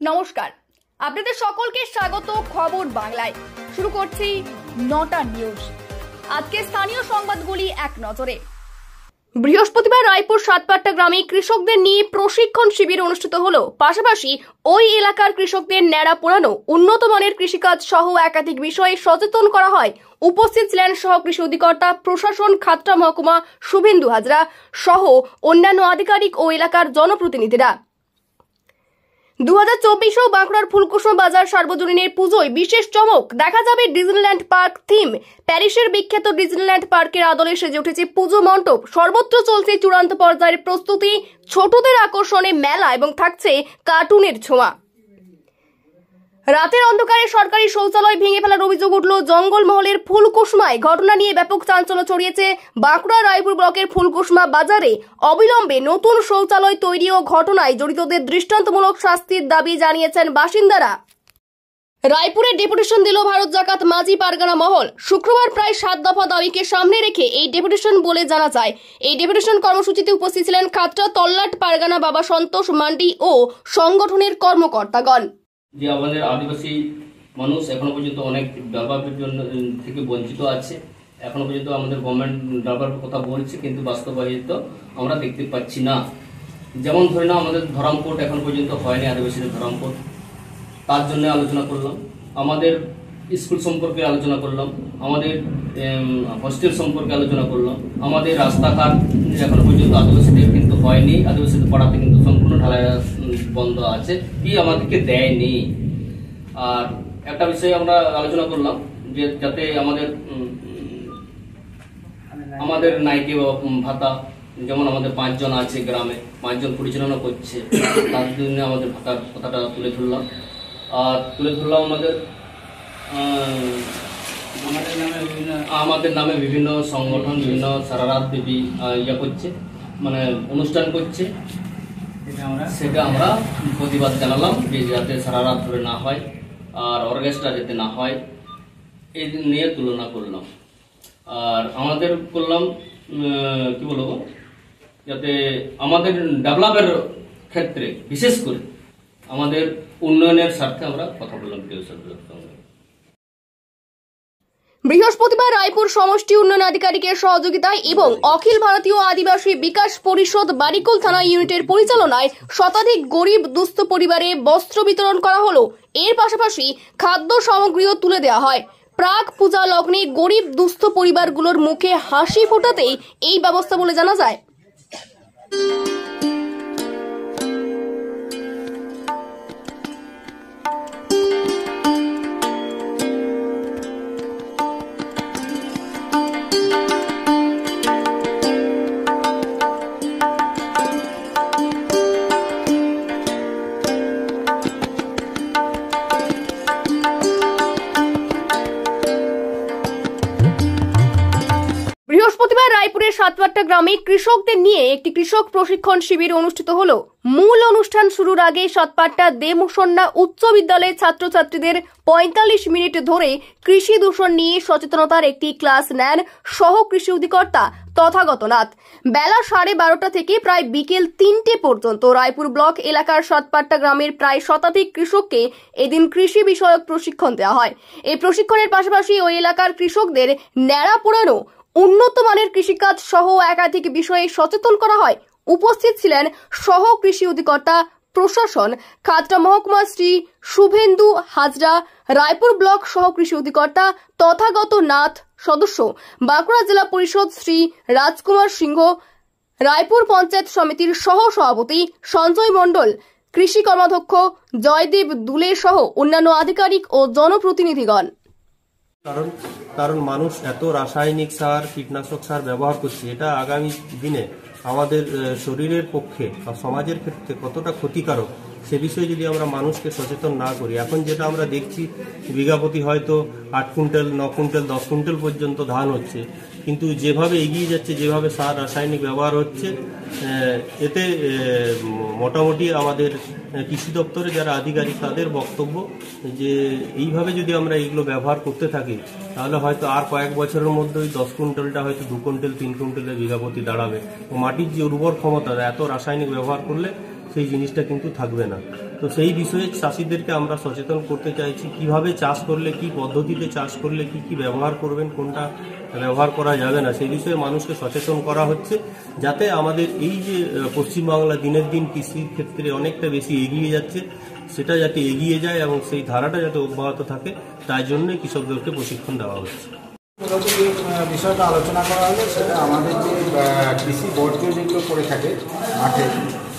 নমস্কার, আপনাদের সকলকে স্বাগত খবর বাংলায়। শুরু করছি 9টা নিউজ। আজকে স্থানীয় সংবাদগুলি এক নজরে। বৃহস্পতিবার রায়পুর সাতপাট্টা গ্রামে কৃষকদের নিয়ে প্রশিক্ষণ শিবির অনুষ্ঠিত হলো। পাশাপাশি ওই এলাকার কৃষকদের ন্যাড়া পোড়ানো, উন্নত মানের কৃষিকাজ সহ একাধিক বিষয়ে সচেতন করা হয়। উপস্থিত ছিলেন সহ কৃষি অধিকর্তা, প্রশাসন, খাতড়া মহকুমা শুভেন্দু হাজরা সহ অন্যান্য আধিকারিক ও এলাকার জনপ্রতিনিধিরা। 2024 বাঁকুড়ার ফুলকুসুম বাজার সার্বজনীনের পুজোয় বিশেষ চমক দেখা যাবে। Disneyland park theme. প্যারিসের বিখ্যাত ডিজনিল্যান্ড পার্কের আদলে সেজে উঠেছে পুজো মণ্ডপ। সর্বত্র চলছে চূড়ান্ত পর্যায়ের প্রস্তুতি, ছোটদের আকর্ষণে মেলা এবং থাকছে কার্টুনের ছোঁয়া। রাতের অন্ধকারে সরকারি শৌচালয় ভেঙে ফেলার অভিযোগ উঠল জঙ্গলমহলের ফুলকুসুমায়। ঘটনা নিয়ে ব্যাপক চাঞ্চল্য ছড়িয়েছে বাঁকুড়া রায়পুর ব্লকের ফুলকুসুমা বাজারে। অবিলম্বে নতুন শৌচালয় তৈরি ও ঘটনায় জড়িতদের দৃষ্টান্তমূলক শাস্তির দাবি জানিয়েছেন বাসিন্দারা। রায়পুরে ডেপুটেশন দিল ভারত জাকাত মাঝি পারগানা মহল। শুক্রবার প্রায় 7 দফা দাবিকে সামনে রেখে এই ডেপুটেশন বলে জানা যায়। এই ডেপুটেশন কর্মসূচিতে উপস্থিত ছিলেন খাতড়া তল্লাট পারগানা বাবা সন্তোষ মান্ডি ও সংগঠনের কর্মকর্তাগণ। যে আমাদের আদিবাসী মানুষ এখনো পর্যন্ত অনেক ডেভেলপের জন্য থেকে বঞ্চিত আছে। এখনো পর্যন্ত আমাদের গভর্নমেন্ট ডেভেলপের কথা বলছে, কিন্তু বাস্তবায়িত আমরা দেখতে পাচ্ছি না। যেমন ধরে না, আমাদের ধরমকোট এখন পর্যন্ত হয়নি, আদিবাসীদের ধরমকোট। তার জন্য আলোচনা করলাম। আমাদের স্কুল সম্পর্কে আলোচনা করলাম, আমাদের হস্টেল সম্পর্কে আলোচনা করলাম। আমাদের রাস্তাঘাট এখনো পর্যন্ত আদিবাসীদের কিন্তু হয়নি, আদিবাসীদের পাড়াতে কিন্তু সম্পূর্ণ ঢালাই বন্ধ আছে, কি আমাদেরকে দেয়নি। আর একটা বিষয়ে আমরা আলোচনা করলাম যে যাতে আমাদের নাইকে ভাতা, যেমন আমাদের 5 জন আছে গ্রামে, 5 জন পরিচালনা করছে, তার জন্য আমাদের ভাতার কথাটা তুলে ধরলাম। আর তুলে ধরলাম আমাদের নামে বিভিন্ন সংগঠন, বিভিন্ন সারা রাত দেবী করছে, মানে অনুষ্ঠান করছে। সেটা আমরা প্রতিবাদ জানালাম যে যাতে সারা রাত ধরে না হয়, আর অর্কেস্ট্রা যাতে না হয়, এই নিয়ে তুলনা করলাম। আর আমাদের করলাম কি বলবো, যাতে আমাদের ডেভেলপের ক্ষেত্রে বিশেষ করে আমাদের উন্নয়নের স্বার্থে আমরা কথা বললাম। বৃহস্পতিবার রায়পুর সমষ্টি উন্নয়ন আধিকারিকের সহযোগিতায় এবং অখিল ভারতীয় আদিবাসী বিকাশ পরিষদ বারিকুল থানা ইউনিটের পরিচালনায় শতাধিক গরিব দুস্থ পরিবারে বস্ত্র বিতরণ করা হলো। এর পাশাপাশি খাদ্য সামগ্রীও তুলে দেওয়া হয়। প্রাক পূজা লগ্নে গরিব দুস্থ পরিবারগুলোর মুখে হাসি ফোটাতেই এই ব্যবস্থা বলে জানা যায়। বৃহস্পতিবার রায়পুরের সাতপাট্টা গ্রামে কৃষকদের নিয়ে একটি কৃষক প্রশিক্ষণ শিবির অনুষ্ঠিত হলো। মূল অনুষ্ঠান শুরুর আগে সাতপাট্টা দেমুসন্না উচ্চ বিদ্যালয়ের ছাত্রছাত্রীদের 45 মিনিট ধরে কৃষি দূষণ নিয়ে সচেতনতার একটি ক্লাস নেন সহ কৃষি অধিকর্তা তথাগত নাথ। বেলা 12:30 থেকে প্রায় বিকেল 3টে পর্যন্ত রায়পুর ব্লক এলাকার সাতপাট্টা গ্রামের প্রায় শতাধিক কৃষককে এদিন কৃষি বিষয়ক প্রশিক্ষণ দেওয়া হয়। এই প্রশিক্ষণের পাশাপাশি ওই এলাকার কৃষকদের ন্যাড়া পোড়ানো, উন্নত মানের কৃষিকাজ সহ একাধিক বিষয়ে সচেতন করা হয়। উপস্থিত ছিলেন সহ কৃষি অধিকর্তা, প্রশাসন, খাতড়া মহকুমা শ্রী শুভেন্দু হাজরা, রায়পুর ব্লক সহ কৃষি অধিকর্তা তথাগত নাথ, সদস্য বাঁকুড়া জেলা পরিষদ শ্রী রাজকুমার সিংহ, রায়পুর পঞ্চায়েত সমিতির সহ সভাপতি সঞ্জয় মণ্ডল, কৃষি কর্মাধ্যক্ষ জয়দেব দুলে সহ অন্যান্য আধিকারিক ও জনপ্রতিনিধিগণ। কারণ মানুষ এত রাসায়নিক সার, কীটনাশক সার ব্যবহার করছে, এটা আগামী দিনে আমাদের শরীরের পক্ষে বা সমাজের ক্ষেত্রে কতটা ক্ষতিকারক সে বিষয়ে যদি আমরা মানুষকে সচেতন না করি। এখন যেটা আমরা দেখছি, বিঘাপতি হয়তো 8 কুইন্টাল, 9 কুইন্টাল, 10 কুইন্টাল পর্যন্ত ধান হচ্ছে, কিন্তু যেভাবে এগিয়ে যাচ্ছে, যেভাবে সার রাসায়নিক ব্যবহার হচ্ছে, এতে মোটামুটি আমাদের কৃষি দপ্তরে যারা আধিকারিক তাদের বক্তব্য যে এইভাবে যদি আমরা এইগুলো ব্যবহার করতে থাকি তাহলে হয়তো আর কয়েক বছরের মধ্যে ওই 10 কুইন্টালটা হয়তো 2 কুইন্টাল 3 কুইন্টালের বিঘাপতি দাঁড়াবে। মাটির যে উর্বর ক্ষমতা, এত রাসায়নিক ব্যবহার করলে সেই জিনিসটা কিন্তু থাকবে না। তো সেই বিষয়ে চাষিদেরকে আমরা সচেতন করতে চাইছি, কিভাবে চাষ করলে, কি পদ্ধতিতে চাষ করলে কি কি ব্যবহার করবেন, কোনটা ব্যবহার করা যাবে না, সেই বিষয়ে মানুষকে সচেতন করা হচ্ছে, যাতে আমাদের এই যে পশ্চিমবাংলা দিনের দিন কৃষির ক্ষেত্রে অনেকটা বেশি এগিয়ে যাচ্ছে, সেটা যাতে এগিয়ে যায় এবং সেই ধারাটা যাতে অব্যাহত থাকে, তাই জন্যই কৃষকদেরকে প্রশিক্ষণ দেওয়া হচ্ছে। মূলত যে বিষয়টা আলোচনা করা হলো সেটা আমাদের যে কৃষি বর্জ্য যেগুলো করে থাকে মাঠে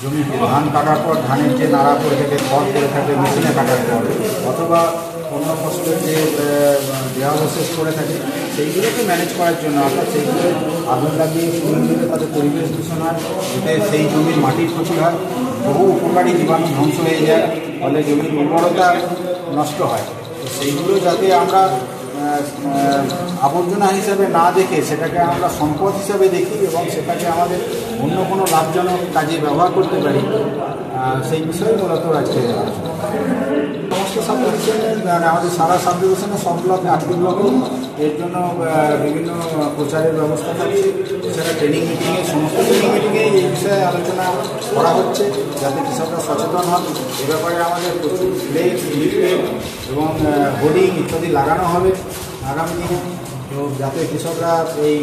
জমিতে ধান কাটার পর ধানের যে নাড়া করে থাকে, খড় করে থাকে মেশিনে কাটার পর, অথবা অন্য ফসলের যে দেহাবশেষ করে থাকে, সেইগুলোকে ম্যানেজ করার জন্য অর্থাৎ সেইগুলো আগুন লাগিয়ে পুড়িয়ে দিলে তাদের পরিবেশ দূষণ হয়, এতে সেই জমির মাটির ক্ষতি হয়, বহু উপকারী জীবাণু ধ্বংস হয়ে যায়, ফলে জমির উর্বরতা নষ্ট হয়। তো সেইগুলো যাতে আমরা আবর্জনা হিসাবে না দেখে সেটাকে আমরা সম্পদ হিসাবে দেখি এবং সেটাকে আমাদের অন্য কোনো লাভজনক কাজে ব্যবহার করতে পারি, সেই বিষয়ে মূলত আজকে সমস্ত সাব ডিভিশনে আমাদের সারা সাব ডিভিশনে সব ব্লকে 8টি ব্লকে এর জন্য বিভিন্ন প্রচারের ব্যবস্থা থাকছে। এছাড়া ট্রেনিং মিটিংয়ে সমস্ত ট্রেনিং মিটিংয়ে এই বিষয়ে আলোচনা করা হচ্ছে যাতে কৃষকরা সচেতন হন। এ ব্যাপারে আমাদের প্রচুর ফ্লেক্স, লিফলেট এবং হোর্ডিং ইত্যাদি লাগানো হবে আগামী দিনে, তো যাতে কৃষকরা এই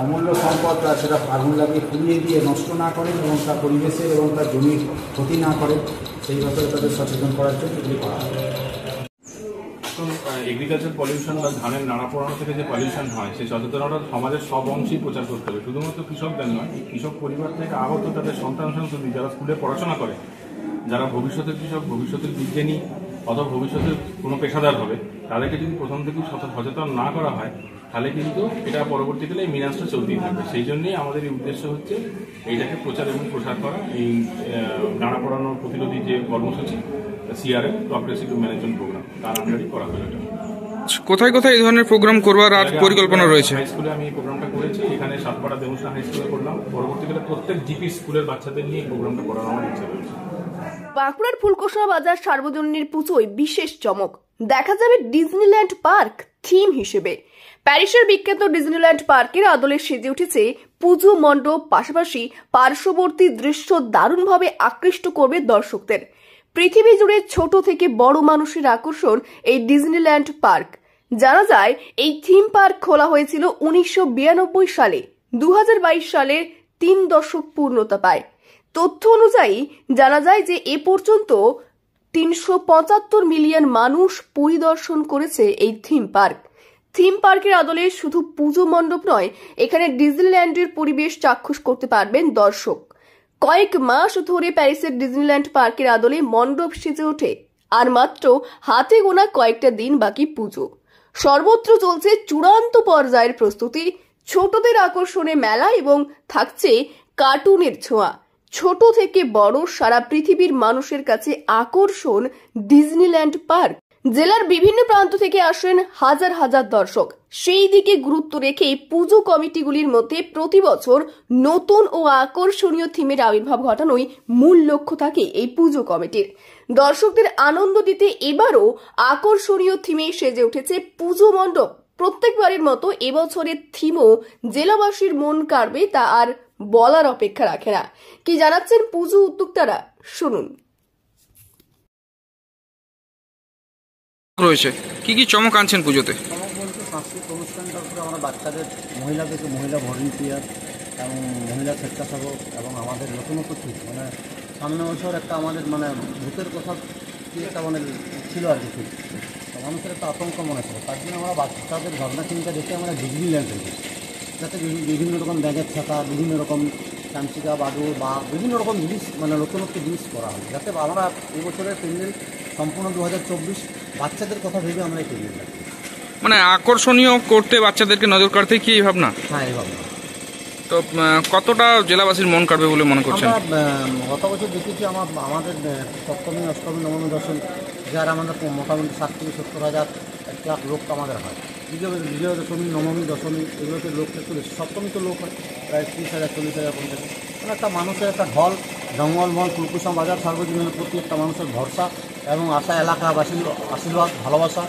অমূল্য সম্পদ সেটা আগুন লাগিয়ে পুড়িয়ে দিয়ে নষ্ট না করেন এবং তার পরিবেশের এবং তার জমির ক্ষতি না করেন, সেই ব্যাপারে তাদের সচেতন করার জন্য এগুলি করা হবে। এখন এগ্রিকালচার পলিউশন বা ধানের নাড়া পোড়ানো থেকে যে পলিউশন হয়, সেই সচেতনতা সমাজের সব অংশেই প্রচার করতে হবে, শুধুমাত্র কৃষকদের নয়। কৃষক পরিবার থেকে আগত তাদের সন্তান সন্ততি যারা স্কুলে পড়াশোনা করে, যারা ভবিষ্যতের কৃষক, ভবিষ্যতের বিজ্ঞানী অথবা ভবিষ্যতের কোনো পেশাদার হবে, তাদেরকে যদি প্রথম থেকেই সচেতন না করা হয়, তাহলে কিন্তু এটা পরবর্তীকালে এই মিনাসটা চলতেই থাকবে। সেই জন্যই আমাদের এই উদ্দেশ্য হচ্ছে এইটাকে প্রচার এবং প্রসার করা, এই নাড়া পোড়ানোর প্রতিরোধী যে কর্মসূচি সিআরএম প্রগ্রেসিভ ম্যানেজমেন্ট প্রোগ্রাম, তার আন্ডারই করা হলো। কোথায় কোথায় এই ধরনের প্রোগ্রাম করবার আর পরিকল্পনা রয়েছে? হাই স্কুলে আমি এই প্রোগ্রামটা করেছি, এখানে সাতপাড়া দেমুসনা হাই স্কুলে করলাম, পরবর্তীকালে প্রত্যেক জিপি স্কুলের বাচ্চাদের নিয়ে এই প্রোগ্রামটা করার আমার ইচ্ছা রয়েছে। বাঁকুড়ার ফুলকুসুমা বাজার সার্বজনীন পুজোয় বিশেষ চমক দেখা যাবে ডিজনিল্যান্ড পার্ক থিম হিসেবে। প্যারিসের বিখ্যাত ডিজনিল্যান্ড পার্কের আদলে সেজে উঠেছে পুজো মণ্ডপ, পাশাপাশি পার্শ্ববর্তী দৃশ্য দারুণভাবে আকৃষ্ট করবে দর্শকদের। পৃথিবী জুড়ে ছোট থেকে বড় মানুষের আকর্ষণ এই ডিজনিল্যান্ড পার্ক। জানা যায় এই থিম পার্ক খোলা হয়েছিল 1992 সালে। 2022 সালে 3 দশক পূর্ণতা পায়। তথ্য অনুযায়ী জানা যায় যে এ পর্যন্ত 375 মিলিয়ন মানুষ পরিদর্শন করেছে এই থিম পার্ক। থিম পার্কের আদলে শুধু পুজো মণ্ডপ নয়, এখানে ডিজনিল্যান্ডের পরিবেশ চাক্ষুষ করতে পারবেন দর্শক। কয়েক মাস ধরে প্যারিসের ডিজনিল্যান্ড পার্কের আদলে মণ্ডপ সেজে ওঠে, আর মাত্র হাতে গোনা কয়েকটা দিন বাকি পুজো। সর্বত্র চলছে চূড়ান্ত পর্যায়ের প্রস্তুতি, ছোটদের আকর্ষণে মেলা এবং থাকছে কার্টুনের ছোঁয়া। ছোট থেকে বড় সারা পৃথিবীর মানুষের কাছে আকর্ষণ ডিজনিল্যান্ড পার্ক। জেলার বিভিন্ন প্রান্ত থেকে আসেন হাজার হাজার দর্শক। সেই দিকে গুরুত্ব রেখেই পুজো কমিটিগুলির মধ্যে প্রতি বছর নতুন ও আকর্ষণীয় থিমের আবির্ভাব ঘটানোই মূল লক্ষ্য থাকে এই পুজো কমিটির। দর্শকদের আনন্দ দিতে এবারও আকর্ষণীয় থিমে সেজে উঠেছে পুজো মণ্ডপ। প্রত্যেকবারের মতো এবছরের থিমও জেলাবাসীর মন কাড়বে তা আর বলার অপেক্ষা রাখে না। কি জানাচ্ছেন পুজো উদ্যোক্তারা, শুনুন। রয়েছে কি কি চমক আনছেন পুজোতে? চমক বলতে সাংস্কৃতিক অনুষ্ঠান, তারপরে আমরা বাচ্চাদের মহিলাদেরকে মহিলা ভলেন্টিয়ার এবং মহিলা স্বেচ্ছাসেবক এবং আমাদের নতুনত্ব ঠিক মানে সামনে বছর একটা আমাদের মানে ভূতের কথা কি একটা মানে ছিল আর কি, মানুষের একটা আতঙ্ক মনে ছিল, তার জন্য আমরা বাচ্চাদের ভাবনা চিন্তা দেখে আমরা ডিজনিল্যান্ড রেখেছি, যাতে বিভিন্ন রকম ব্যাগের ছাতা, বিভিন্ন রকম চামচিকা, বাদুর বা বিভিন্ন রকম জিনিস মানে নতুনত্ব জিনিস করা হয়, যাতে আমরা এই বছরের প্যান্ডেল সম্পূর্ণ 2024 বাচ্চাদের কথা ভেবে আমরা এই প্যান্ডেল রাখি। মানে আকর্ষণীয় করতে বাচ্চাদেরকে নজর কাড়তে কি এই ভাবনা? হ্যাঁ, এই ভাবনা। তো কতটা জেলাবাসীর মন কাড়বে বলে মনে করছেন? আমরা গত বছর দেখেছি আমাদের সপ্তমী, অষ্টমী, নবমী, দশমী যার আমাদের মোটামুটি 60 থেকে 70 হাজার 1 লাখ লোক আমাদের হয়। বিজয় দশমী, নবমী, দশমী এগুলোতে লোক একটু বেশি, সপ্তমী তো লোক হয় প্রায় 30,000, 40,000 50,000। মানে একটা মানুষের একটা ঢল, জঙ্গলমহল, ফুলকুসুমা বাজার সার্বজনীনের প্রতি একটা মানুষের ভরসা এবং আশা, এলাকাবাসীর আশীর্বাদ, ভালোবাসা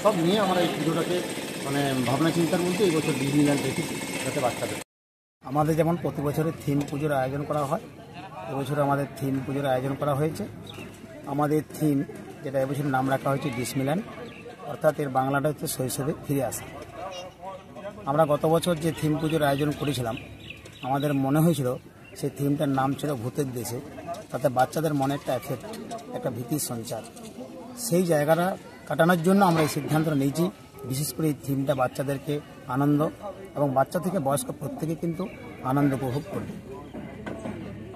সব নিয়ে আমরা এই পুজোটাকে মানে ভাবনা চিন্তার মধ্যে এই বছর ডিজনিল্যান্ড রেখেছি, যাতে বাচ্চাদের। আমাদের যেমন প্রতি বছরের থিম পুজোর আয়োজন করা হয়, এবছরে আমাদের থিম পুজোর আয়োজন করা হয়েছে। আমাদের থিম যেটা এবছর নাম রাখা হয়েছে ডিসমিল্যান্ড, অর্থাৎ এর বাংলাটা হচ্ছে শৈশবে ফিরে আসা। আমরা গত বছর যে থিম পুজোর আয়োজন করেছিলাম, আমাদের মনে হয়েছিল সেই থিমটার নাম ছিল ভূতের দেশে, তাতে বাচ্চাদের মনে একটা এফেক্ট, একটা ভীতির সঞ্চার। সেই জায়গাটা কাটানোর জন্য আমরা এই সিদ্ধান্তটা নিয়েছি। বিশেষ করে এই থিমটা বাচ্চাদেরকে আনন্দ, এবং বাচ্চা থেকে বয়স্ক প্রত্যেকে কিন্তু আনন্দ উপভোগ করবে।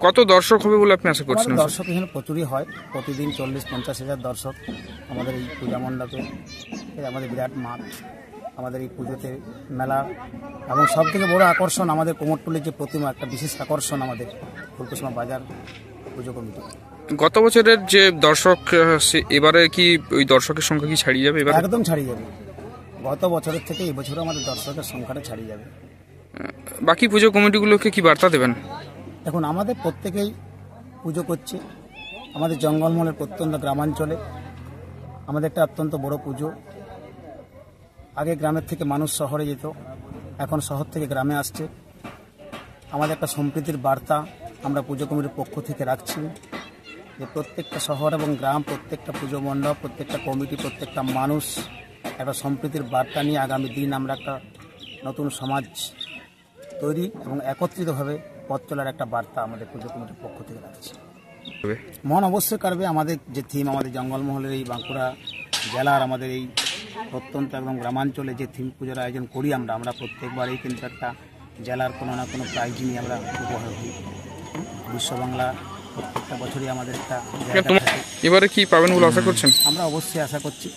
কত দর্শক হবে বলে আপনি আশা করছেন? আমাদের দর্শক এখানে প্রচুরই হয়, প্রতিদিন 40-50 হাজার দর্শক আমাদের এই পূজা মণ্ডপে। আমাদের বিরাট মাঠ, আমাদের এই পুজোতে মেলা, এবং সব থেকে বড় আকর্ষণ আমাদের কুমোরটুলির যে প্রতিমা, একটা বিশেষ আকর্ষণ আমাদের ফুলকুসমা বাজার পুজো কমিটি। গত বছরের যে দর্শক, এবারে কি ওই দর্শকের সংখ্যা কি ছাড়িয়ে যাবে? এবার একদম ছাড়িয়ে যাবে। গত বছরের থেকে এই বছরও আমাদের দর্শকের সংখ্যাটা ছাড়িয়ে যাবে। বাকি পুজো কমিটিগুলোকে কি বার্তা দেবেন? এখন আমাদের প্রত্যেকেই পুজো করছে। আমাদের জঙ্গলমহলের প্রত্যন্ত গ্রামাঞ্চলে আমাদের একটা অত্যন্ত বড় পুজো। আগে গ্রামের থেকে মানুষ শহরে যেত, এখন শহর থেকে গ্রামে আসছে। আমাদের একটা সম্প্রীতির বার্তা আমরা পুজো কমিটির পক্ষ থেকে রাখছি, যে প্রত্যেকটা শহর এবং গ্রাম, প্রত্যেকটা পুজো মণ্ডপ, প্রত্যেকটা কমিটি, প্রত্যেকটা মানুষ একটা সম্প্রীতির বার্তা নিয়ে আগামী দিন আমরা একটা নতুন সমাজ তৈরি এবং একত্রিতভাবে পথ চলার একটা বার্তা আমাদের পুজো কমিটির পক্ষ থেকে রাখছি। মন অবশ্যই কাড়বে। আমাদের যে থিম, আমাদের জঙ্গলমহলের এই বাঁকুড়া জেলার আমাদের এই প্রত্যন্ত একদম গ্রামাঞ্চলে যে থিম পুজোর আয়োজন করি আমরা প্রত্যেকবারই কিন্তু একটা জেলার কোনো না কোনো প্রাইজ নিয়ে আমরা উপহার দিই। বিশ্ব বাংলা প্রত্যেকটা বছরই আমাদের একটা জায়গা থাকে। এবারে কি পাবেন বলে আশা করছেন? আমরা অবশ্যই আশা করছি